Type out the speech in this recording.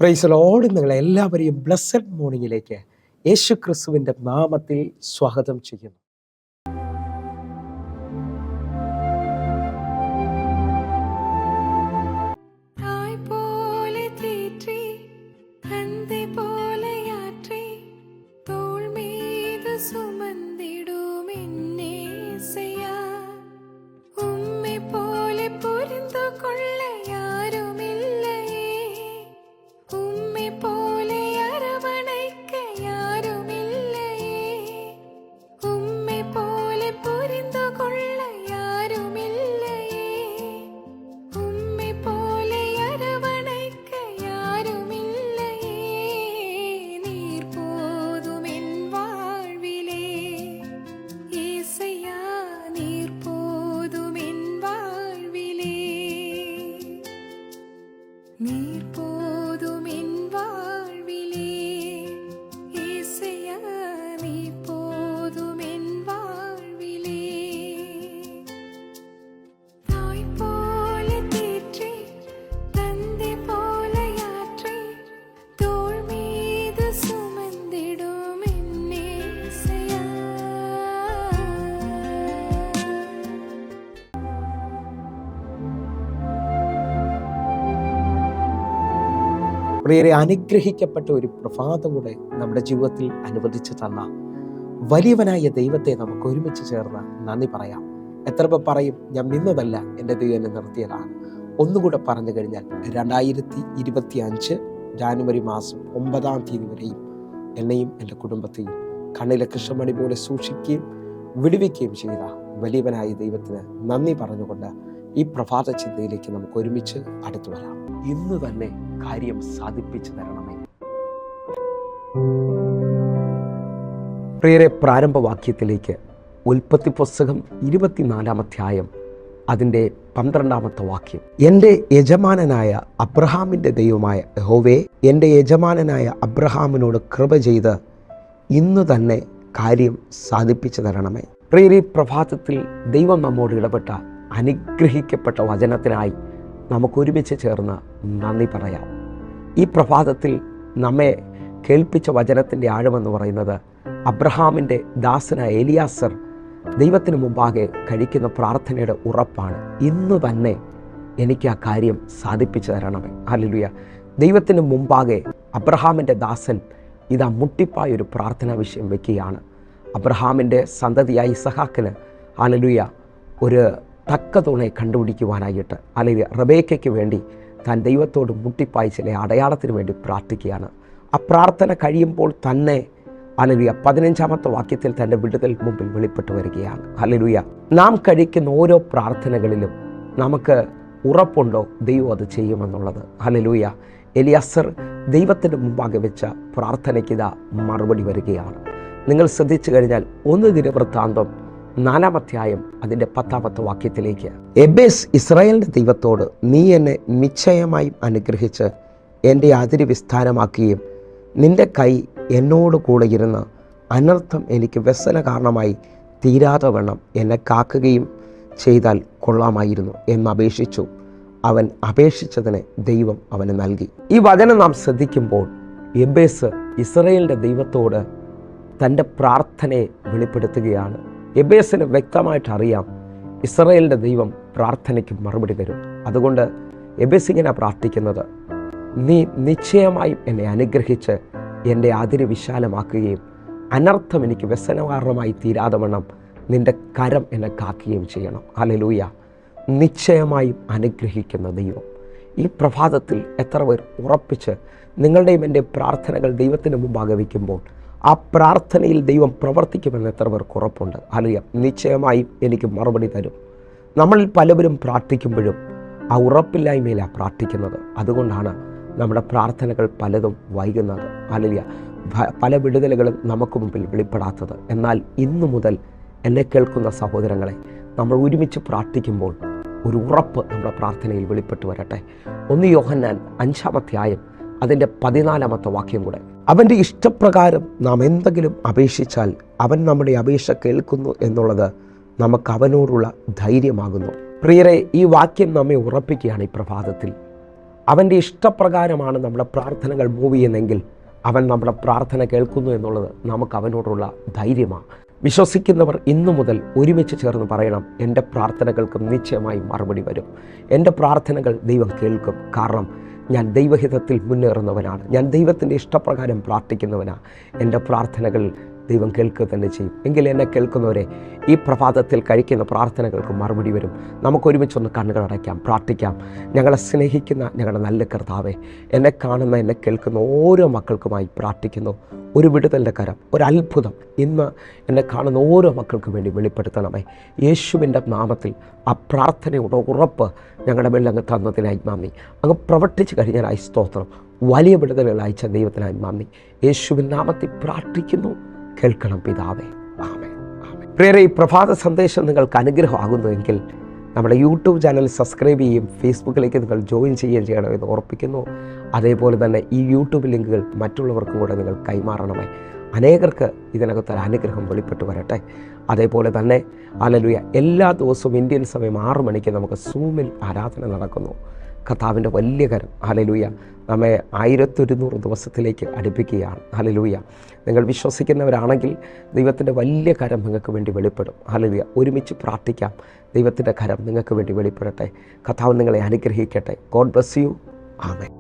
Price Lord. നിങ്ങളെല്ലാവരെയും blessed മോർണിംഗിലേക്ക് യേശു ക്രിസ്തുവിൻ്റെ നാമത്തിൽ സ്വാഗതം ചെയ്യുന്നു. പ്രിയരെ, അനുഗ്രഹിക്കപ്പെട്ട ഒരു പ്രഭാതം കൂടെ നമ്മുടെ ജീവിതത്തിൽ അനുവദിച്ചു തന്ന വലിയവനായ ദൈവത്തെ നമുക്ക് ഒരുമിച്ച് ചേർന്ന് നന്ദി പറയാം. എത്ര പേർ പറയും, ഞാൻ നിന്നതല്ല, എൻ്റെ ദൈവം എന്നെ നിർത്തിയതാണ്. ഒന്നുകൂടെ പറഞ്ഞു കഴിഞ്ഞാൽ 2025 ജാനുവരി മാസം 9-ാം തീയതി വരെയും എന്നെയും എൻ്റെ കുടുംബത്തെയും കണ്ണിലെ കൃഷ്ണമണി പോലെ സൂക്ഷിക്കുകയും വിടുവിക്കുകയും ചെയ്ത വലിയവനായ ദൈവത്തിന് നന്ദി പറഞ്ഞുകൊണ്ട് ഈ പ്രഭാത ചിന്തയിലേക്ക് നമുക്ക് ഒരുമിച്ച് അടുത്തു വരാം. ഇന്ന് തന്നെ കാര്യം സാധിപ്പിച്ചു തരണമേ. പ്രിയരെ, പ്രാരംഭവാക്യത്തിലേക്ക് ഉൽപ്പത്തി പുസ്തകം 24-ാം അധ്യായം അതിൻ്റെ 12-ാമത്തെ വാക്യം. എൻ്റെ യജമാനനായ അബ്രഹാമിൻ്റെ ദൈവമായ യഹോവേ, എൻ്റെ യജമാനനായ അബ്രഹാമിനോട് കൃപ ചെയ്ത് ഇന്ന് തന്നെ കാര്യം സാധിപ്പിച്ചു തരണമേ. പ്രിയരെ, പ്രഭാതത്തിൽ ദൈവം നമ്മോട് ഇടപെട്ട അനുഗ്രഹിക്കപ്പെട്ട വചനത്തിനായി നമുക്കൊരുമിച്ച് ചേർന്ന് നന്ദി പറയാം. ഈ പ്രഭാതത്തിൽ നമ്മെ കേൾപ്പിച്ച വചനത്തിൻ്റെ ആഴമെന്ന് പറയുന്നത് അബ്രഹാമിൻ്റെ ദാസനായ എലിയാസർ ദൈവത്തിന് മുമ്പാകെ കഴിക്കുന്ന പ്രാർത്ഥനയുടെ ഉറപ്പാണ്. ഇന്ന് തന്നെ എനിക്ക് ആ കാര്യം സാധിപ്പിച്ചു തരണമേ. ഹല്ലേലൂയ. ദൈവത്തിന് മുമ്പാകെ അബ്രഹാമിൻ്റെ ദാസൻ ഇതാ മുട്ടിപ്പായൊരു പ്രാർത്ഥനാ വിഷയം വയ്ക്കുകയാണ്. അബ്രഹാമിൻ്റെ സന്തതിയായ ഇസഹാക്കിന് ഹല്ലേലൂയ ഒരു തക്ക തുണയെ കണ്ടുപിടിക്കുവാനായിട്ട് അല്ലെങ്കിൽ റബേക്കയ്ക്ക് വേണ്ടി താൻ ദൈവത്തോട് മുട്ടിപ്പായി ചില അടയാളത്തിന് വേണ്ടി പ്രാർത്ഥിക്കുകയാണ്. ആ പ്രാർത്ഥന കഴിയുമ്പോൾ തന്നെ ഹല്ലേലൂയ 15-ാമത്തെ വാക്യത്തിൽ തൻ്റെ വിടുതൽ മുമ്പിൽ വെളിപ്പെട്ട് വരികയാണ്. ഹല്ലേലൂയ. നാം കഴിക്കുന്ന ഓരോ പ്രാർത്ഥനകളിലും നമുക്ക് ഉറപ്പുണ്ടോ ദൈവം അത് ചെയ്യുമെന്നുള്ളത്? ഹല്ലേലൂയ. എലിയാസർ ദൈവത്തിൻ്റെ മുമ്പാകെ വെച്ച പ്രാർത്ഥനയ്ക്ക് ഇതാ മറുപടി വരികയാണ്. നിങ്ങൾ ശ്രദ്ധിച്ചു കഴിഞ്ഞാൽ 1 ദിനവൃത്താന്തം 4-ാം അധ്യായം അതിൻ്റെ 10-ാമത്തെ വാക്യത്തിലേക്ക്, എബേസ് ഇസ്രായേലിൻ്റെ ദൈവത്തോട് നീ എന്നെ നിശ്ചയമായും അനുഗ്രഹിച്ച് എൻ്റെ അതിര് വിസ്താരമാക്കുകയും നിൻ്റെ കൈ എന്നോട് കൂടെ ഇരുന്ന് അനർത്ഥം എനിക്ക് വ്യസന കാരണമായി തീരാതെ വണ്ണം എന്നെ കാക്കുകയും ചെയ്താൽ കൊള്ളാമായിരുന്നു എന്നപേക്ഷിച്ചു. അവൻ അപേക്ഷിച്ചതിന് ദൈവം അവന് നൽകി. ഈ വചനം നാം ശ്രദ്ധിക്കുമ്പോൾ എബേസ് ഇസ്രായേലിൻ്റെ ദൈവത്തോട് തൻ്റെ പ്രാർത്ഥനയെ വെളിപ്പെടുത്തുകയാണ്. എബേസിന് വ്യക്തമായിട്ട് അറിയാം ഇസ്രായേലിൻ്റെ ദൈവം പ്രാർത്ഥനയ്ക്ക് മറുപടി തരും. അതുകൊണ്ട് എബേസ് ഇങ്ങനെ പ്രാർത്ഥിക്കുന്നത്, നീ നിശ്ചയമായും എന്നെ അനുഗ്രഹിച്ച് എൻ്റെ അതിര് വിശാലമാക്കുകയും അനർത്ഥം എനിക്ക് വ്യസനകാരണമായി തീരാതെ വണ്ണം നിൻ്റെ കരം എന്നെ കാക്കുകയും ചെയ്യണം. ഹല്ലേലൂയ. നിശ്ചയമായും അനുഗ്രഹിക്കുന്ന ദൈവം. ഈ പ്രഭാതത്തിൽ എത്ര പേർ ഉറപ്പിച്ച് നിങ്ങളുടെയും എൻ്റെ പ്രാർത്ഥനകൾ ദൈവത്തിന് മുമ്പാകെ വയ്ക്കുമ്പോൾ ആ പ്രാർത്ഥനയിൽ ദൈവം പ്രവർത്തിക്കുമെന്ന് എത്ര പേർക്ക് ഉറപ്പുണ്ട്? ഹല്ലേലൂയ. നിശ്ചയമായും എനിക്ക് മറുപടി തരും. നമ്മളിൽ പലവരും പ്രാർത്ഥിക്കുമ്പോഴും ആ ഉറപ്പില്ലായ്മയിലാണ് പ്രാർത്ഥിക്കുന്നത്. അതുകൊണ്ടാണ് നമ്മുടെ പ്രാർത്ഥനകൾ പലതും വൈകുന്നത്. ഹല്ലേലൂയ. പല വിടുതലുകളും നമുക്ക് മുമ്പിൽ വെളിപ്പെടാത്തത്. എന്നാൽ ഇന്നു മുതൽ എന്നെ കേൾക്കുന്ന സഹോദരങ്ങളെ, നമ്മൾ ഒരുമിച്ച് പ്രാർത്ഥിക്കുമ്പോൾ ഒരു ഉറപ്പ് നമ്മുടെ പ്രാർത്ഥനയിൽ വെളിപ്പെട്ട് വരട്ടെ. 1 യോഹന്നാൻ 5-ാം അധ്യായം അതിൻ്റെ 14-ാമത്തെ വാക്യം കൂടെ, അവൻ്റെ ഇഷ്ടപ്രകാരം നാം എന്തെങ്കിലും അപേക്ഷിച്ചാൽ അവൻ നമ്മുടെ അപേക്ഷ കേൾക്കുന്നു എന്നുള്ളത് നമുക്ക് അവനോടുള്ള ധൈര്യമാകുന്നു. പ്രിയരെ, ഈ വാക്യം നമ്മെ ഉറപ്പിക്കുകയാണ്. ഈ പ്രഭാതത്തിൽ അവൻ്റെ ഇഷ്ടപ്രകാരമാണ് നമ്മുടെ പ്രാർത്ഥനകൾ മൂവ് ചെയ്യുന്നതെങ്കിൽ അവൻ നമ്മുടെ പ്രാർത്ഥന കേൾക്കുന്നു എന്നുള്ളത് നമുക്ക് അവനോടുള്ള ധൈര്യമാണ്. വിശ്വസിക്കുന്നവർ ഇന്നു മുതൽ ഒരുമിച്ച് ചേർന്ന് പറയണം, എൻ്റെ പ്രാർത്ഥനകൾക്ക് നിശ്ചയമായി മറുപടി വരും. എൻ്റെ പ്രാർത്ഥനകൾ ദൈവം കേൾക്കും. കാരണം ഞാൻ ദൈവഹിതത്തിൽ മുന്നേറുന്നവനാണ്. ഞാൻ ദൈവത്തിൻ്റെ ഇഷ്ടപ്രകാരം പ്രാർത്ഥിക്കുന്നവനാണ്. എൻ്റെ പ്രാർത്ഥനകൾ ദൈവം കേൾക്കുക തന്നെ ചെയ്യും. എങ്കിൽ എന്നെ കേൾക്കുന്നവരെ, ഈ പ്രഭാതത്തിൽ കഴിക്കുന്ന പ്രാർത്ഥനകൾക്ക് മറുപടി വരും. നമുക്കൊരുമിച്ചൊന്ന് കണ്ണുകളടയ്ക്കാം, പ്രാർത്ഥിക്കാം. ഞങ്ങളെ സ്നേഹിക്കുന്ന ഞങ്ങളുടെ നല്ല കർത്താവേ, എന്നെ കാണുന്ന എന്നെ കേൾക്കുന്ന ഓരോ മക്കൾക്കുമായി പ്രാർത്ഥിക്കുന്നു. ഒരു വിടുതലിൻ്റെ കരം, ഒരു അത്ഭുതം ഇന്ന് എന്നെ കാണുന്ന ഓരോ മക്കൾക്ക് വേണ്ടി വെളിപ്പെടുത്തണമേ. യേശുവിൻ്റെ നാമത്തിൽ ആ പ്രാർത്ഥനയുടെ ഉറപ്പ് ഞങ്ങളുടെ മേൽ അങ്ങ് തന്നതിനായി നന്ദി. അങ്ങ് പ്രവർത്തിച്ച് കഴിഞ്ഞാലായി സ്തോത്രം. വലിയ വിടുതലുകൾ അയച്ച ദൈവത്തിനായി നന്ദി. യേശുവിൻ നാമത്തിൽ പ്രാർത്ഥിക്കുന്നു. കേൾക്കണം പിതാവേ. ആമേൻ. ആമേൻ. പ്രിയരേ, ഈ പ്രഭാത സന്ദേശം നിങ്ങൾക്ക് അനുഗ്രഹമാകുന്നുവെങ്കിൽ നമ്മുടെ യൂട്യൂബ് ചാനൽ സബ്സ്ക്രൈബ് ചെയ്യുകയും ഫേസ്ബുക്കിലേക്ക് നിങ്ങൾ ജോയിൻ ചെയ്യുകയും ചെയ്യണമെന്ന് ഓർപ്പിക്കുന്നു. അതേപോലെ തന്നെ ഈ യൂട്യൂബ് ലിങ്കുകൾ മറ്റുള്ളവർക്കും കൂടെ നിങ്ങൾ കൈമാറണമേ. അനേകർക്ക് ഇതിനകത്തൊരു അനുഗ്രഹം വെളിപ്പെട്ട് വരട്ടെ. അതേപോലെ തന്നെ ഹല്ലേലൂയ, എല്ലാ ദിവസവും ഇന്ത്യൻ സമയം 6 മണിക്ക് നമുക്ക് സൂമിൽ ആരാധന നടക്കുന്നു. കർത്താവിൻ്റെ വലിയ കരം ഹല്ലേലൂയ നമ്മെ 1100 ദിവസത്തിലേക്ക് അടുപ്പിക്കുകയാണ്. ഹല്ലേലൂയ. നിങ്ങൾ വിശ്വസിക്കുന്നവരാണെങ്കിൽ ദൈവത്തിൻ്റെ വലിയ കരം നിങ്ങൾക്ക് വേണ്ടി വെളിപ്പെടും. ഹല്ലേലൂയ. ഒരുമിച്ച് പ്രാർത്ഥിക്കാം. ദൈവത്തിൻ്റെ കരം നിങ്ങൾക്ക് വേണ്ടി വെളിപ്പെടട്ടെ. കർത്താവ് നിങ്ങളെ അനുഗ്രഹിക്കട്ടെ. God bless you. ആമേൻ.